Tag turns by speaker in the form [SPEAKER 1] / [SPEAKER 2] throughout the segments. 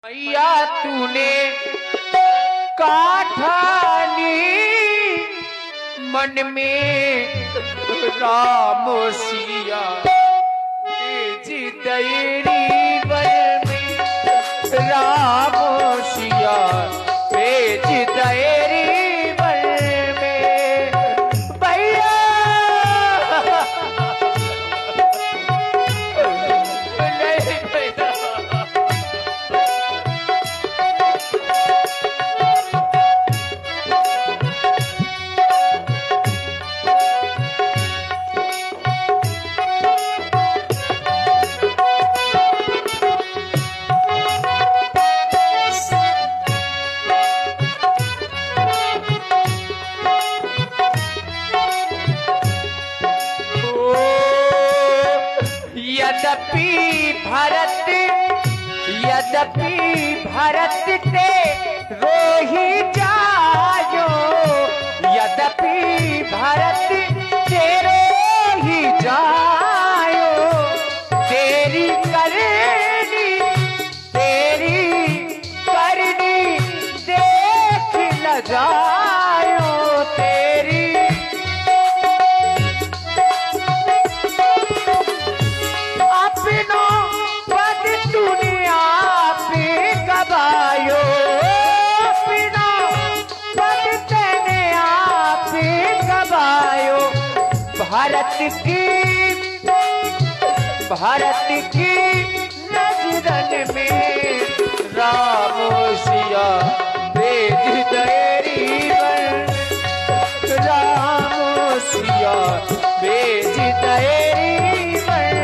[SPEAKER 1] मैया तूने काठानी मन में राम सिया तेज तेरी वन में राम सिया तेज तेरी वन में भैया नहीं भैया यद्यपि भरत ते रोहि जायो यद्यपि भरत ते रोहि जायो तेरी करनी देख न जायो तेरी अपनों पद दुनिया पे गवायो अपना पद तेने आप गवायो भारत की नजरन में राम सिया भेज तेरी वन राम सिया भेज तेरी वन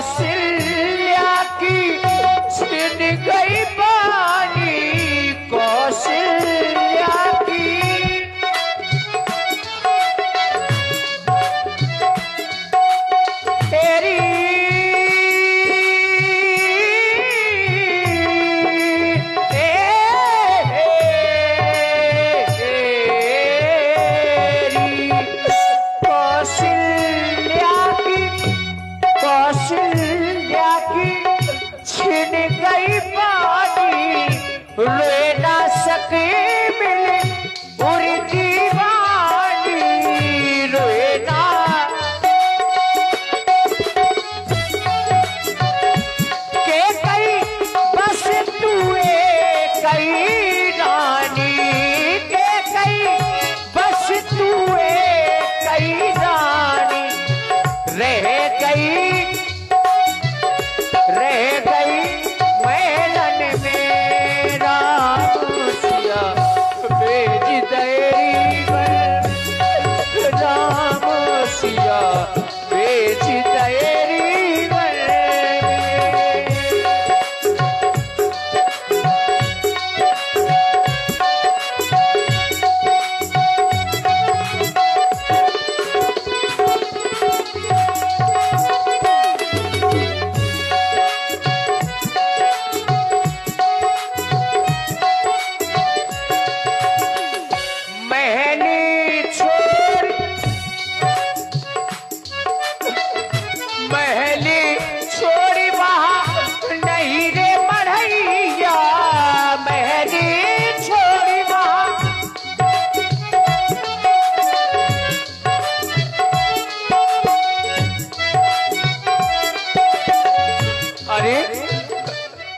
[SPEAKER 1] कौशल्या की छिन गई बानी कौशल्या की तेरी कौशल्या की छिन गई पानी रोए ना सके मिले बुरी दीवानी रोए ना के कई बस तू कई रानी के कई बस तू कई रानी रह गई मैलन में राम सिया भेज तेरी वन राम सिया भेज तेरी वन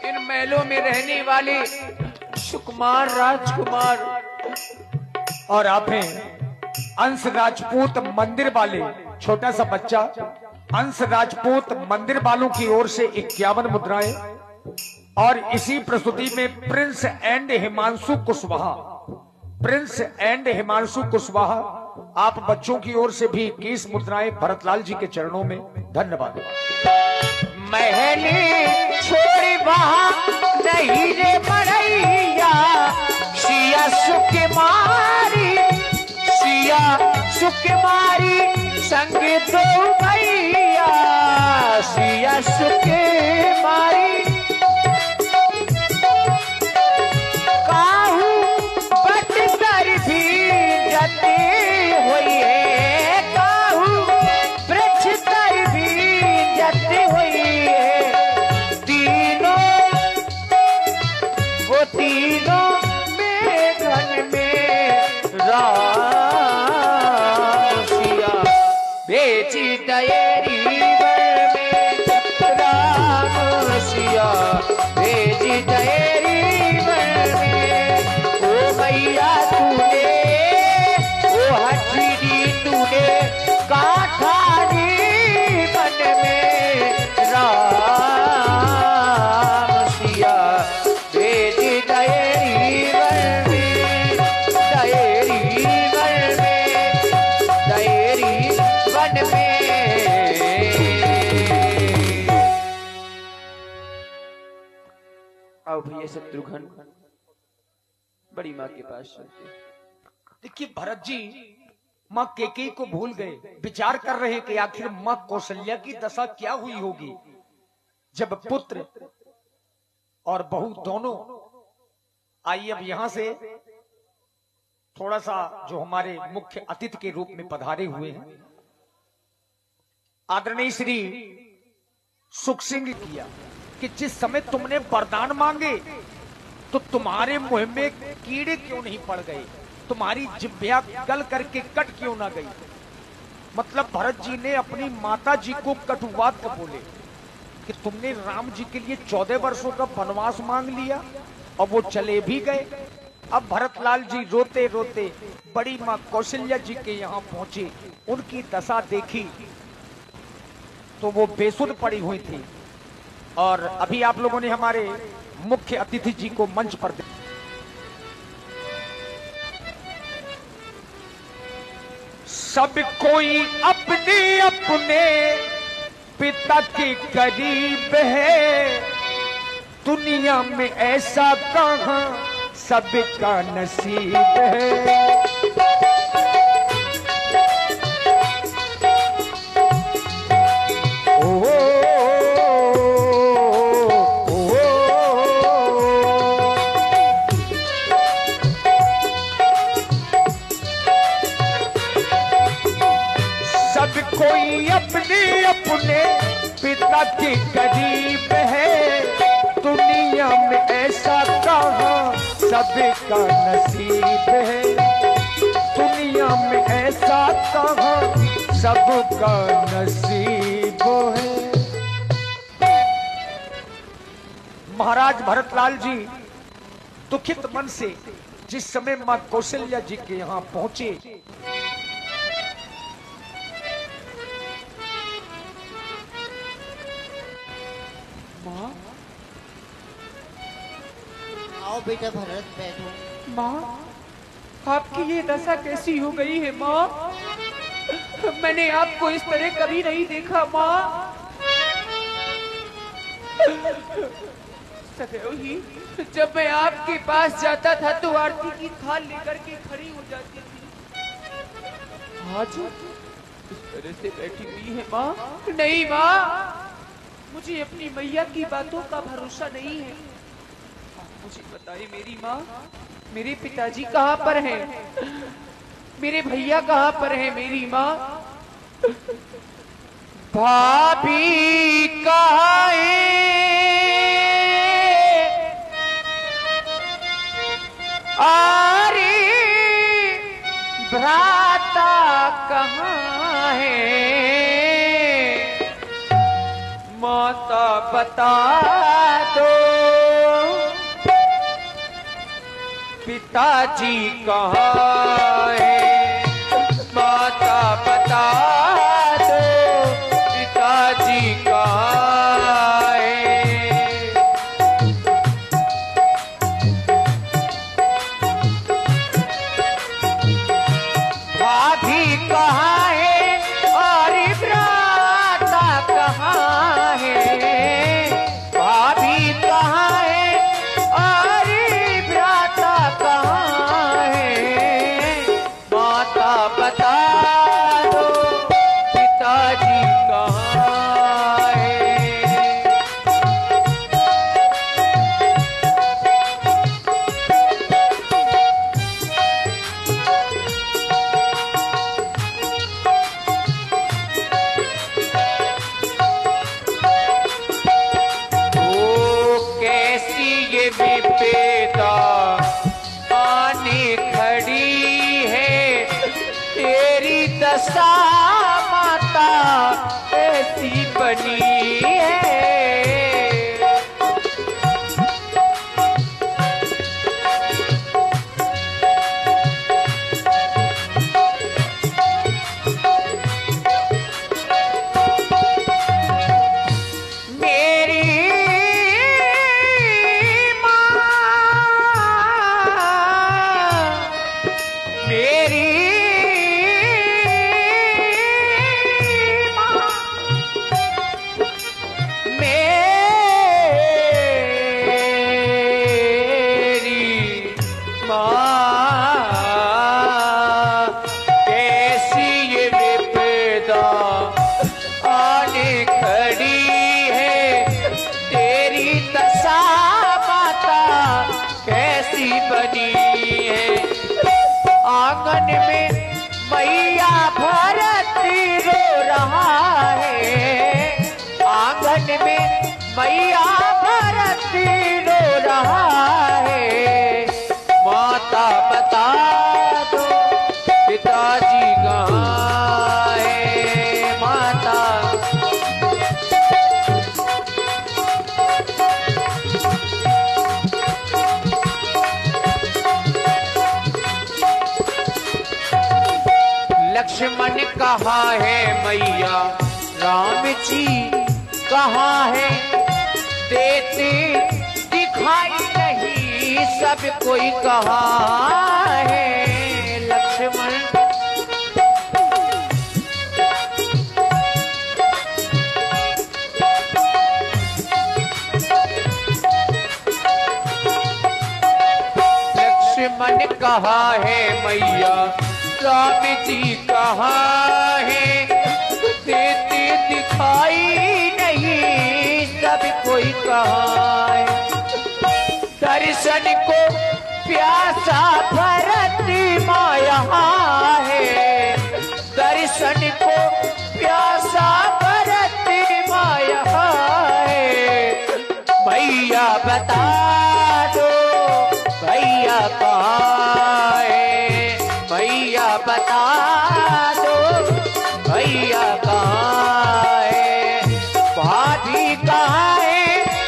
[SPEAKER 1] इन महलों में रहने वाले सुकुमार राजकुमार
[SPEAKER 2] और आप हैं अंश राजपूत मंदिर वाले छोटा सा बच्चा अंश राजपूत मंदिर वालों की ओर से 51 मुद्राएं और इसी प्रस्तुति में Prince and Himanshu Kushwaha Prince and Himanshu Kushwaha, आप बच्चों की ओर से भी 21 मुद्राएं भरतलाल जी के चरणों में। धन्यवाद।
[SPEAKER 1] महली छोड़ी वहाँ नहीं रे मरैया, सिया सुकुमारी, सिया सुकुमारी संग दो भैया, सिया सुकुमारी काहू बट कर भी जते हुई है, काहू वृक्ष कर भी जते हुई है, तीनों वो तीनों मेघन में राम सिया बेची दयरी वर में, राम सिया बेची दयरी वर में। ओ भैया तूने ओ हथीडी तूने काठारी बन में, राम सिया बेची दयरी वर में, दयरी वर में, दयरी वन में। आओ भैया शत्रुघ्न बड़ी माँ के पास चलते हैं।
[SPEAKER 2] देखिए भरत जी माँ केकई को भूल गए, विचार कर रहे हैं कि आखिर माँ कौशल्या की दशा क्या हुई होगी जब पुत्र और बहू दोनों। आइए अब यहां से थोड़ा सा जो हमारे मुख्य अतिथि के रूप में पधारे हुए हैं आदरणीय श्री सुख सिंह किया कि जिस समय तुमने वरदान मांगे तो तुम्हारे मुंह में कीड़े क्यों नहीं पड़ गए, तुम्हारी जिह्वा गल करके कट क्यों ना गई। मतलब भरत जी ने अपनी माता जी को कटुवाद बोले कि तुमने राम जी के लिए 14 वर्षों का वनवास मांग लिया और वो चले भी गए। अब भरतलाल जी रोते रोते बड़ी माँ कौशल्या जी के यहाँ पहुंचे, उनकी दशा देखी तो वो बेसुध पड़ी हुई थी। और अभी आप लोगों ने हमारे मुख्य अतिथि जी को मंच पर सब कोई अपने अपने पिता के करीब है, दुनिया में ऐसा कहां सबका नसीब है। कोई अपने अपने पिता के करीब है, दुनिया में ऐसा कहां सबका नसीब है, दुनिया में ऐसा कहां सबका नसीब है। महाराज भरतलाल जी दुखित मन से जिस समय मां कौशल्या जी के यहां पहुंचे,
[SPEAKER 3] आओ बेटा भरत बैठो।
[SPEAKER 1] माँ आपकी ये दशा कैसी हो गई है माँ? मैंने आपको इस तरह कभी नहीं देखा माँ। सदैव ही जब मैं आपके पास जाता था तो आरती की थाल लेकर के खड़ी हो जाती थी, आज इस तरह से बैठी हुई है माँ। नहीं माँ, मुझे अपनी मैया की बातों का भरोसा नहीं है। मुझे बताइए मेरी माँ, मेरे पिताजी कहाँ पर हैं? मेरे भैया कहाँ पर हैं मेरी माँ? भाभी कहाँ है? अरे भ्राता कहाँ है? माता बता दो पिताजी कहाँ है? माता बता दो पिताजी कहाँ है? दशा माता ऐसी बनी है। आंगन में मैया भरती रो रहा है, आंगन में मैया भरती रो रहा है। माता बता दो पिताजी कहाँ है, माता लक्ष्मण कहाँ है मैया, राम जी कहाँ है, देते दिखाई नहीं सब कोई कहाँ है। लक्ष्मण लक्ष्मण कहाँ है मैया, राम जी कहाँ है, देते दिखाई नहीं सब कोई कहाँ है। दर्शन को प्यासा भरत माँ यहाँ है, दर्शन को प्यासा भरत माँ यहाँ है। भैया बता दो भैया कहाँ है, भैया बता दो भैया कहाँ है। भाभी कहाँ है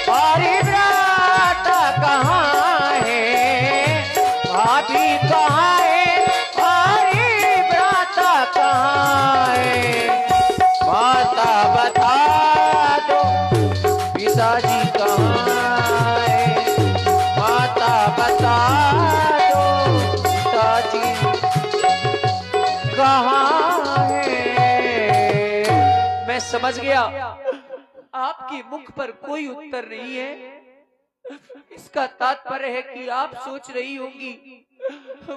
[SPEAKER 1] और भ्राता कहाँ है, भाभी कहाँ है और भ्राता कहाँ है। माता बता दो पिताजी कहाँ है, माता बता दो पिताजी कहाँ है। मैं समझ गया आपके मुख पर कोई उत्तर नहीं है, इसका तात्पर्य है कि आप सोच रही होंगी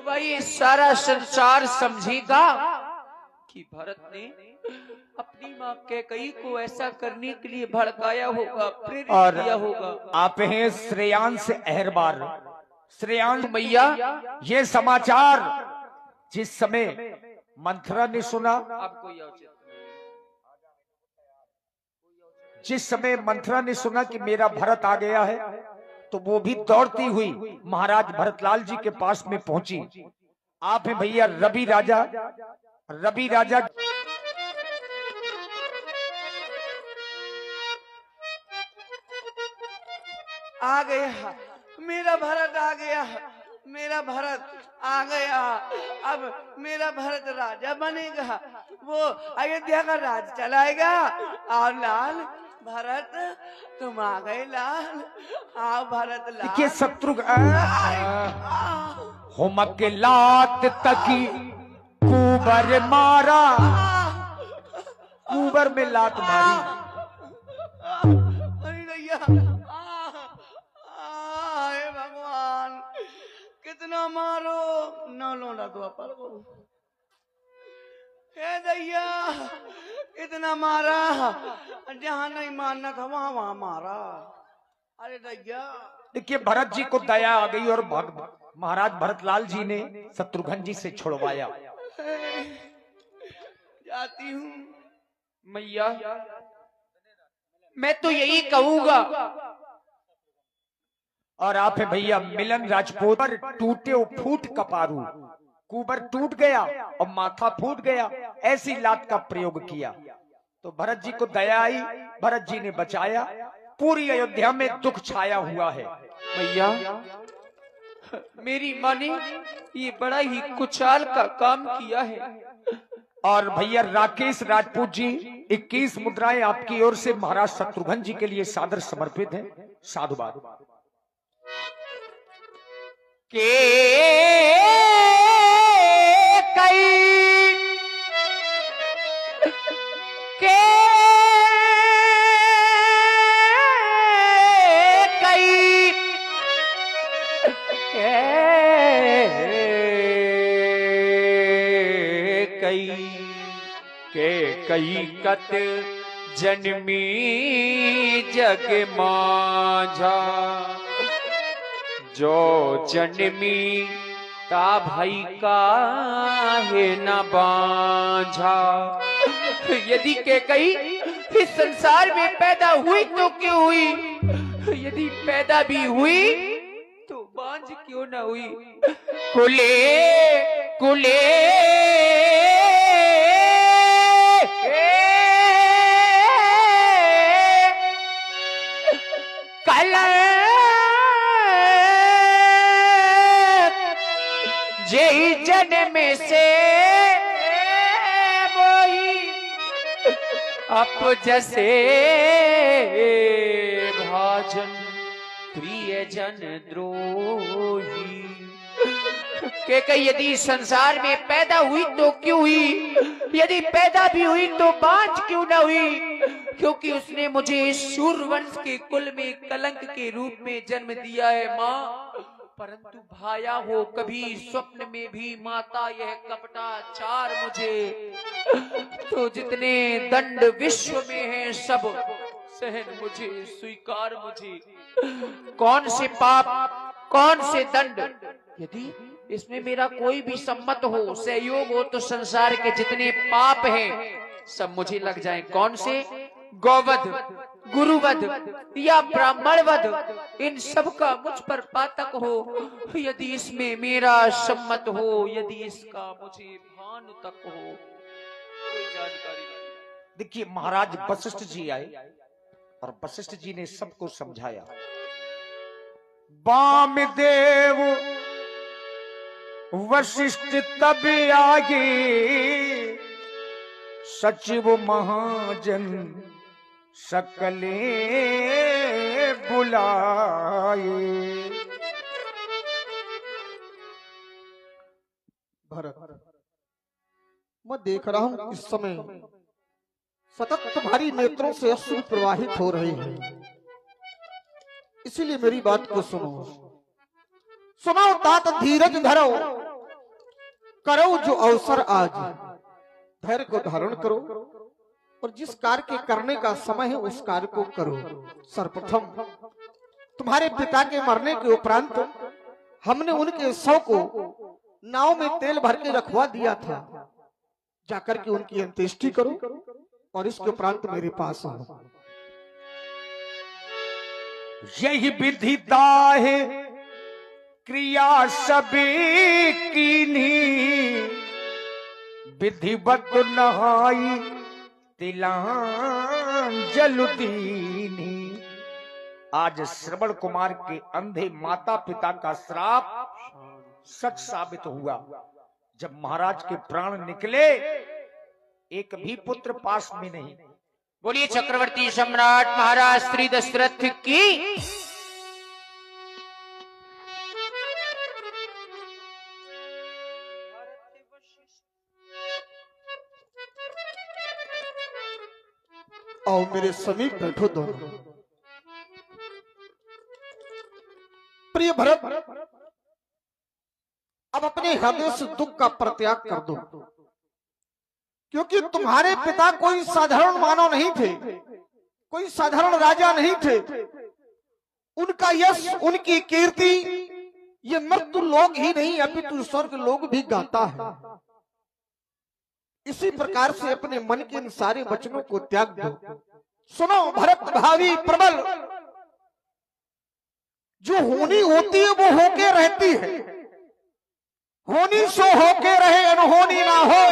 [SPEAKER 1] भाई ये सारा संसार समझेगा कि भरत ने अपनी माँ कैकेयी को ऐसा करने के लिए भड़काया होगा, प्रेरित किया होगा।
[SPEAKER 2] आप हैं श्रेयांश अहरबार। श्रेयांश मैया, ये समाचार जिस समय मंथरा ने सुना,
[SPEAKER 1] आपको
[SPEAKER 2] जिस समय मंथरा ने सुना कि मेरा भरत आ गया है, तो वो भी दौड़ती हुई महाराज भरतलाल जी के पास में पहुंची। आप हैं भैया रवि राजा। रवि राजा
[SPEAKER 1] आ गया, मेरा भरत आ गया, मेरा भरत आ गया। अब मेरा भरत राजा बनेगा, वो अयोध्या का राज चलाएगा। और लाल भरत तुम आ गए लाल, आओ भरत लाल।
[SPEAKER 2] देखिए शत्रुघ्न होम के लात तकी कुबर मारा, कुबर में लात मारी।
[SPEAKER 1] अरे भैया हे भगवान कितना मारो, न लो ना तो पर हे दैया इतना मारा, जहाँ नहीं मारना था वहां मारा। अरे दैया
[SPEAKER 2] देखिए भरत जी को दया आ गई और महाराज भरतलाल जी ने शत्रुघ्न जी से छुड़वाया।
[SPEAKER 1] जाती हूँ मैया, मैं तो यही कहूंगा।
[SPEAKER 2] और आप है भैया मिलन राजपूत पर टूटे फूट कपारू। कुबर टूट गया और माथा फूट गया। ऐसी लात का प्रयोग किया तो भरत जी को दया आई, भरत जी ने बचाया। पूरी अयोध्या में दुख छाया हुआ है।
[SPEAKER 1] भैया, मेरी माँ ने ये बड़ा ही कुचाल का काम किया है।
[SPEAKER 2] और भैया राकेश राजपूत जी 21 मुद्राएं आपकी ओर से महाराज शत्रुघ्न जी के लिए सादर समर्पित है। साधुवाद।
[SPEAKER 1] के कई के कई के कई कत जन्मी जग माझा, जो जन्मी ता भाई का है न बांझा। यदि के कई इस संसार में पैदा हुई तो क्यों हुई, यदि पैदा भी हुई तो बांझ क्यों न हुई। कुले कुले जय जन्म से मोही अप जैसे भाजन प्रिय जन द्रोही। के कई यदि संसार में पैदा हुई तो क्यों हुई, यदि पैदा भी हुई तो बांझ क्यों न हुई। क्योंकि उसने मुझे इस सूर्यवंश के कुल में कलंक के रूप में जन्म दिया है माँ। परंतु भाया हो कभी स्वप्न में भी माता यह कपटाचार मुझे, तो जितने दंड विश्व में हैं सब सहन मुझे, स्वीकार मुझे। कौन से पाप कौन से दंड, यदि इसमें मेरा कोई भी सम्मत हो, सहयोग हो, तो संसार के जितने पाप हैं सब मुझे लग जाएं। कौन से? गौवध, गुरुवध या ब्राह्मणवध, इन सब का मुझ पर पातक हो। यदि इसमें मेरा सम्मत हो, यदि इसका मुझे भान तक हो, कोई जानकारी नहीं।
[SPEAKER 2] देखिए महाराज वशिष्ठ जी आए और वशिष्ठ जी ने सबको समझाया। वामदेव वशिष्ठ तब आगे, सचिव महाजन सकले बुलाए।
[SPEAKER 4] भरत, मैं देख रहा हूं इस समय सतत तुम्हारी नेत्रों से अश्रु प्रवाहित हो रहे हैं, इसीलिए मेरी बात को सुनो। सुनो तात धीरज धरो, करो जो अवसर आज, धैर्य को धारण करो और जिस कार्य के करने का समय है उस कार्य को करो। सर्वप्रथम तुम्हारे पिता के मरने के उपरांत हमने उनके शव को नाव में तेल भर के रखवा दिया था, जाकर के उनकी अंत्येष्टि करो और इसके उपरांत मेरे पास आओ।
[SPEAKER 2] यही विधिता है क्रिया सभी कीन्ही, विधिवत नहाई तिलांजलि दीनी। आज श्रवण कुमार के अंधे माता पिता का श्राप सच साबित हुआ। जब महाराज के प्राण निकले, एक भी पुत्र पास में नहीं।
[SPEAKER 1] बोलिए चक्रवर्ती सम्राट महाराज श्री दशरथ की।
[SPEAKER 4] आओ मेरे समीप बैठो दोनों। प्रिय भरत, अब अपने हृदय से दुख का परित्याग कर दो, क्योंकि तुम्हारे पिता कोई साधारण मानव नहीं थे, कोई साधारण राजा नहीं थे। उनका यश, उनकी कीर्ति ये मृत्यु लोग ही नहीं अपितु स्वर्ग लोग भी गाता है। इसी प्रकार से अपने मन के इन सारे वचनों को त्याग दो। सुनो भरत भावी प्रबल, जो होनी होती है वो होके रहती है, होनी सो होके रहे, अनहोनी ना हो।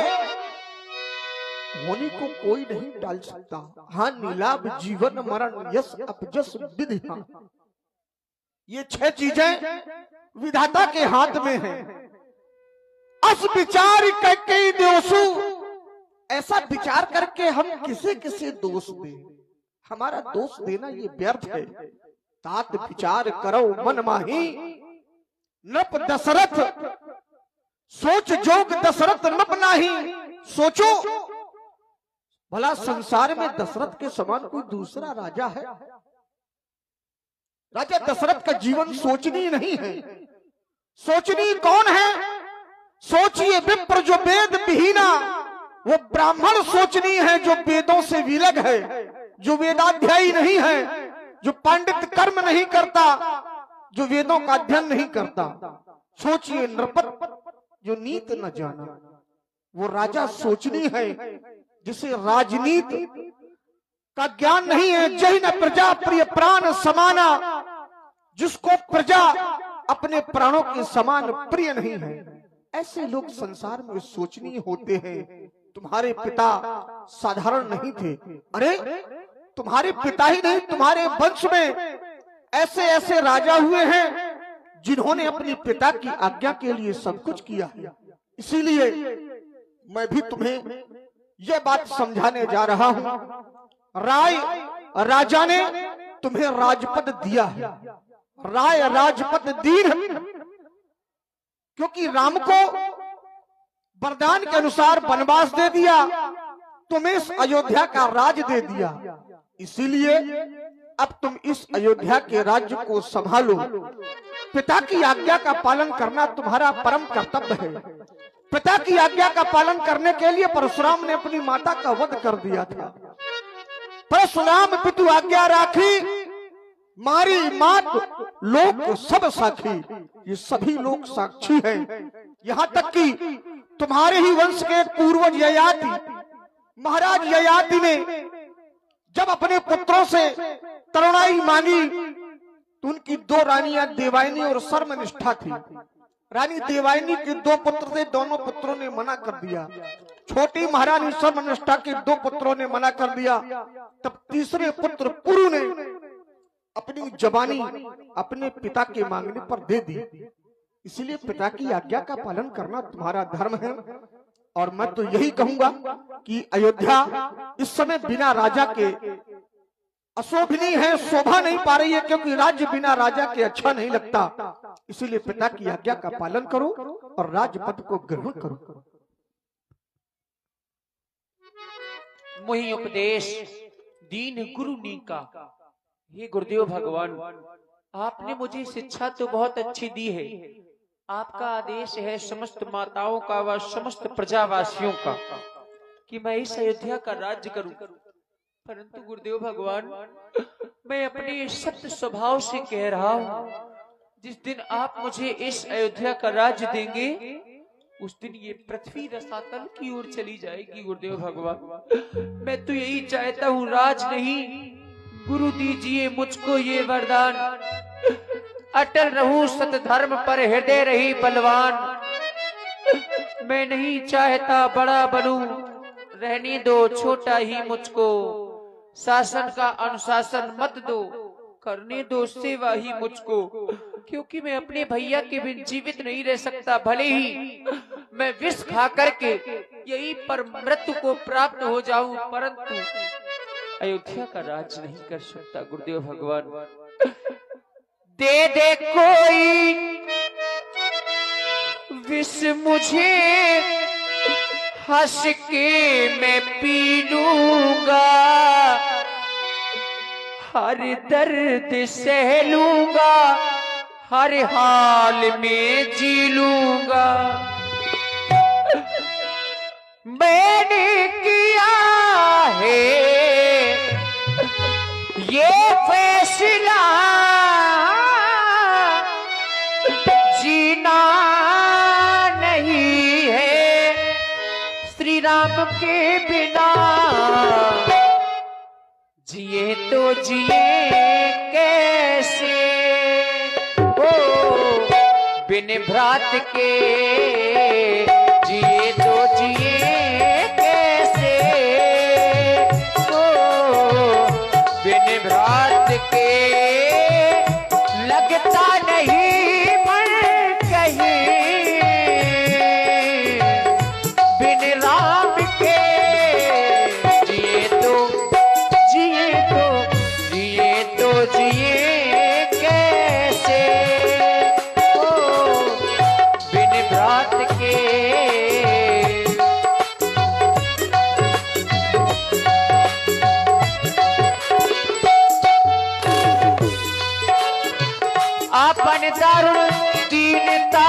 [SPEAKER 4] होनी को कोई नहीं टाल सकता। हाँ, नीलाभ जीवन मरण यश अपजस विधि। ये 6 चीजें विधाता के हाथ में हैं। अस विचार करके दोषु, ऐसा विचार करके हम किसे किसे दोष दें? हमारा दोष देना ये व्यर्थ है। तात विचार करो मन माही, नप दशरथ सोच जोग दशरथ नप नाही। सोचो, भला संसार में दशरथ के समान कोई दूसरा राजा है? राजा दशरथ का जीवन सोचनीय नहीं है। सोचनीय कौन है? सोचिए विप्र जो वेद विहीना, वो ब्राह्मण सोचनीय है जो वेदों से विलग है, जो वेदाध्यायी नहीं है, जो पंडित कर्म नहीं करता, जो वेदों का अध्ययन नहीं करता। सोचिए नृपत जो नीत न जाना, वो राजा सोचनीय है जिसे राजनीति का ज्ञान नहीं है। जय न प्रजा प्रिय प्राण समाना, जिसको प्रजा अपने प्राणों के समान प्रिय नहीं है। ऐसे लोग संसार में सोचनीय होते हैं। तुम्हारे पिता साधारण नहीं थे। अरे तुम्हारे पिता ही नहीं, तुम्हारे वंश में ऐसे ऐसे राजा हुए हैं जिन्होंने अपने पिता की आज्ञा के लिए सब कुछ किया है। इसीलिए मैं भी तुम्हें यह बात समझाने जा रहा हूं। राय राजा ने तुम्हें राजपद दिया है। राय राजपद दीन, क्योंकि राम को वरदान के अनुसार वनवास दे दिया, तुम्हें इस अयोध्या का राज दे दिया। इसीलिए अब तुम इस अयोध्या के राज्य को संभालो। पिता की आज्ञा का पालन करना तुम्हारा परम कर्तव्य है। पिता की आज्ञा का पालन करने के लिए परशुराम ने अपनी माता का वध कर दिया था। परशुराम पितु आज्ञा राखी, मारी मात लोक सब साक्षी। ये सभी लोग साक्षी हैं। यहाँ तक कि तुम्हारे ही वंश के पूर्वज ययाति, महाराज ययाति ने जब अपने पुत्रों से तरुणाई मांगी तो उनकी 2 रानियां देवायनी और सर्वनिष्ठा थी। रानी देवायनी के 2 पुत्र थे, दोनों पुत्रों ने मना कर दिया। छोटी महारानी सर्वनिष्ठा के 2 पुत्रों ने मना कर दिया। तब तीसरे पुत्र पुरु ने अपनी जवानी अपने पिता के मांगने पर दे दी। इसलिए पिता की आज्ञा का पालन करना तुम्हारा धर्म है। और मैं तो यही कहूंगा कि अयोध्या इस समय बिना राजा के अशोभनीय है, शोभा नहीं पा रही है, क्योंकि राज्य बिना राजा के अच्छा नहीं लगता। इसीलिए पिता की आज्ञा का पालन करो और राजपद को ग्रहण करो।
[SPEAKER 1] मुहि उपदेश दीन गुरु नी का। हे गुरुदेव भगवान, आपने मुझे शिक्षा तो बहुत अच्छी दी है। आपका आदेश है समस्त माताओं का व समस्त प्रजावासियों का कि मैं इस अयोध्या का राज्य करूं। परंतु गुरुदेव भगवान, मैं अपने सत्य स्वभाव से कह रहा हूं, जिस दिन आप मुझे इस अयोध्या का राज्य देंगे उस दिन ये पृथ्वी रसातल की ओर चली जाएगी। गुरुदेव भगवान, मैं तो यही चाहता हूँ, राज नहीं, गुरु दीजिए मुझको ये वरदान। अटल रहूं सत धर्म पर, हृदय रही बलवान। मैं नहीं चाहता बड़ा बनूं, रहने दो छोटा ही मुझको। शासन का अनुशासन मत दो, करने दो सेवा ही मुझको। क्योंकि मैं अपने भैया के बिन जीवित नहीं रह सकता। भले ही मैं विष खा करके यही पर मृत्यु को प्राप्त हो जाऊं, परंतु अयोध्या का राज नहीं कर सकता। गुरुदेव भगवान, दे दे कोई विष मुझे, हंस के मैं पी लूंगा। हर दर्द सह लूंगा, हर हाल में जी लूंगा। मैंने किया है ये फैसला, जीना नहीं है श्री राम के बिना। जिए तो जिए कैसे, ओ बिन भ्रात के जिए तो जिए कैसे, ओ बिन भ्रात के लगता नहीं मन कहीं, बिन राम के जिए तो जिए तो जिए तो जिए कैसे, भ्रात के। आपन दारुण दीनता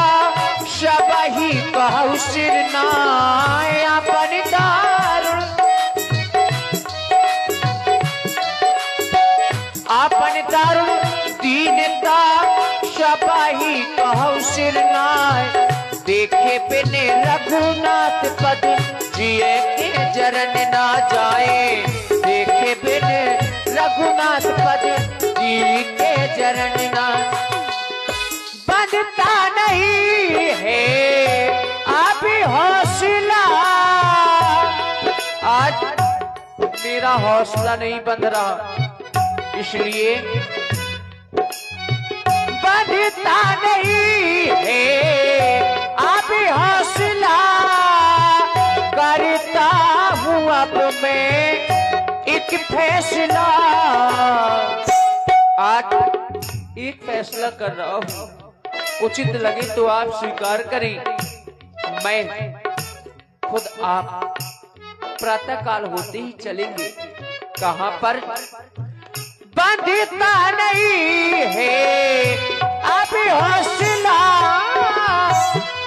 [SPEAKER 1] शबही कहु सिर नाय, आपन दारुण आपन दारुण दीनता शबही कहु सिर नाय, देखे बिने रघुनाथ पद जिए के जरन ना जाए, देखे बिने रघुनाथ पद जिए के जरन ना, बंधता नहीं है अभी हौसला, आज मेरा हौसला नहीं बंध रहा, इसलिए बंधता नहीं है अभी हौसला, करता हूँ अब मैं एक फैसला, आज एक फैसला कर रहा हूँ, उचित लगे तो आप स्वीकार करें, मैं खुद आप प्रातः काल होते ही चलेंगे। कहां पर? बंधता नहीं है अभी हौसला,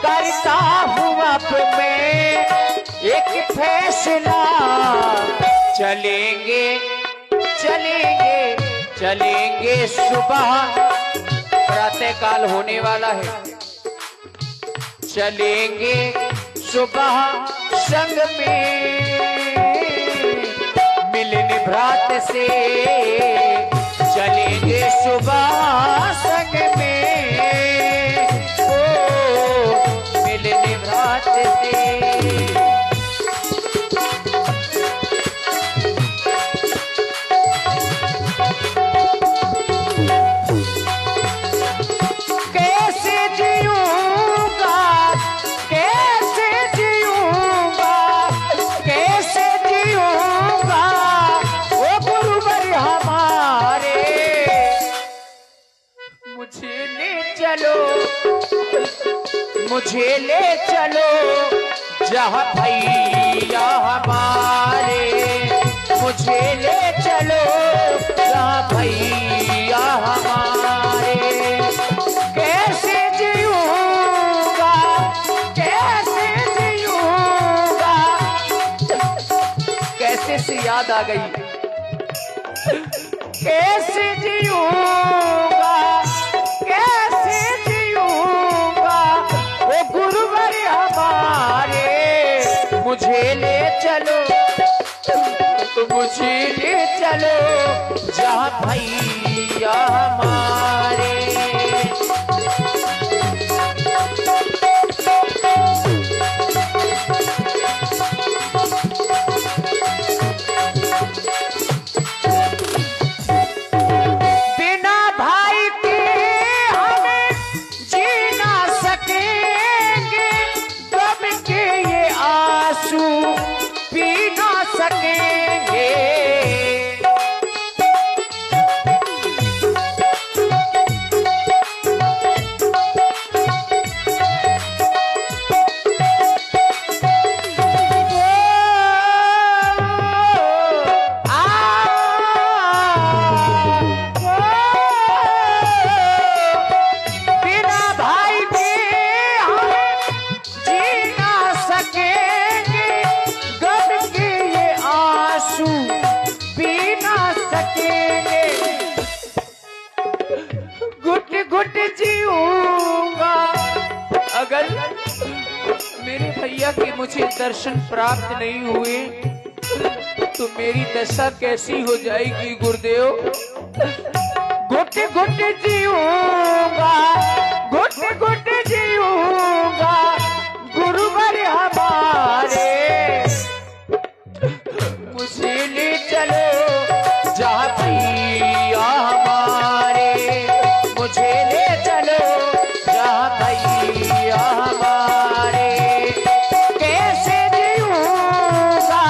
[SPEAKER 1] करता हूँ अब मैं एक फैसला, चलेंगे चलेंगे चलेंगे सुबह, प्रातः काल होने वाला है, चलेंगे सुबह संग में मिलने भ्रात से, चलेंगे सुबह संग में, ओ मिलने भ्रात से। मुझे ले चलो जहाँ भैया हमारे, मुझे ले चलो जहाँ भैया हमारे, कैसे जीऊंगा कैसे जीऊंगा, कैसे से याद आ गई, कैसे जीऊंगा कैसे जीऊंगा, वो गुरुवर हमारे, मुझे ले चलो मुझे ले चलो जहाँ भैया हमारे। अगर मेरे भैया के मुझे दर्शन प्राप्त नहीं हुए तो मेरी दशा कैसी हो जाएगी गुरुदेव। घुट घुट जीऊंगा घुट घुट जीऊंगा गुरुवर हमारे, मुझे ले चलो जहाँ भैया हमारे, मुझे ले चलो जहाँ भैया हमारे। कैसे जीऊंगा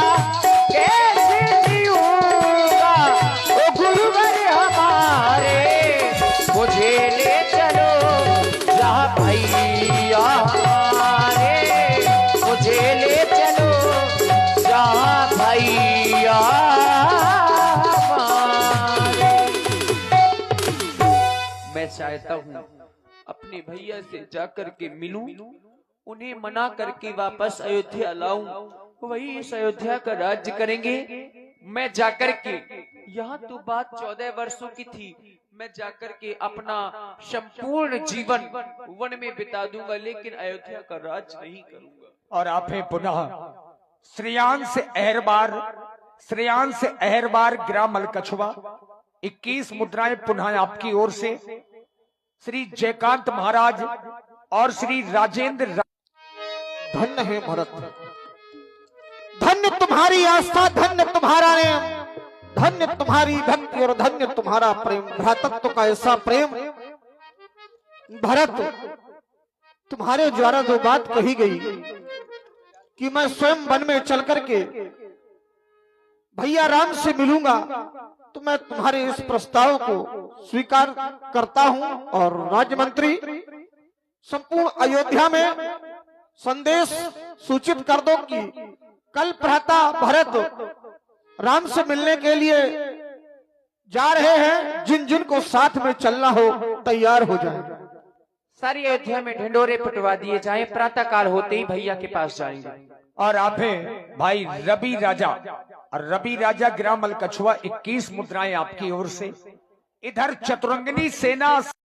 [SPEAKER 1] ओ गुरुवर हमारे, मुझे ले चलो जहाँ भैया हमारे, मुझे ले चलो जहाँ भैया हमारे। मैं चाहता हूँ अपने भैया से जाकर के मिलूं, उन्हें मना करके वापस अयोध्या लाऊं, वही इस अयोध्या का राज्य करेंगे। मैं जाकर के, यहाँ तो बात 14 वर्षों की थी, मैं जाकर के अपना संपूर्ण जीवन वन में बिता दूंगा, लेकिन अयोध्या का राज नहीं करूंगा।
[SPEAKER 2] और आप पुनः श्रेयान से अहरबार ग्राम मलकछुआ 21 मुद्राएं पुनः आपकी ओर से श्री जयकांत महाराज और श्री राजेंद्र।
[SPEAKER 4] धन्य है भरत, धन्य तुम्हारी आस्था, धन्य तुम्हारा नेम, धन्य तुम्हारी भक्ति और धन्य तुम्हारा प्रेम। भ्रातत्व का ऐसा प्रेम भरत, तुम्हारे द्वारा जो बात कही गई कि मैं स्वयं वन में चल करके भैया राम से मिलूंगा, तो मैं तुम्हारे इस प्रस्ताव को स्वीकार करता हूं। और राज्य मंत्री संपूर्ण अयोध्या में संदेश सूचित कर दो कि कल प्रातः भरत राम से मिलने के लिए जा रहे हैं, जिन जिन को साथ में चलना हो तैयार हो जाए।
[SPEAKER 1] सारी अयोध्या में ढिंडोरे पिटवा दिए जाए, प्रातः काल होते ही भैया के पास जाएंगे।
[SPEAKER 2] और आप भाई रवि राजा, और रवि राजा ग्राम मलकछुआ 21 मुद्राएं आपकी ओर से। इधर चतुरंगिनी सेना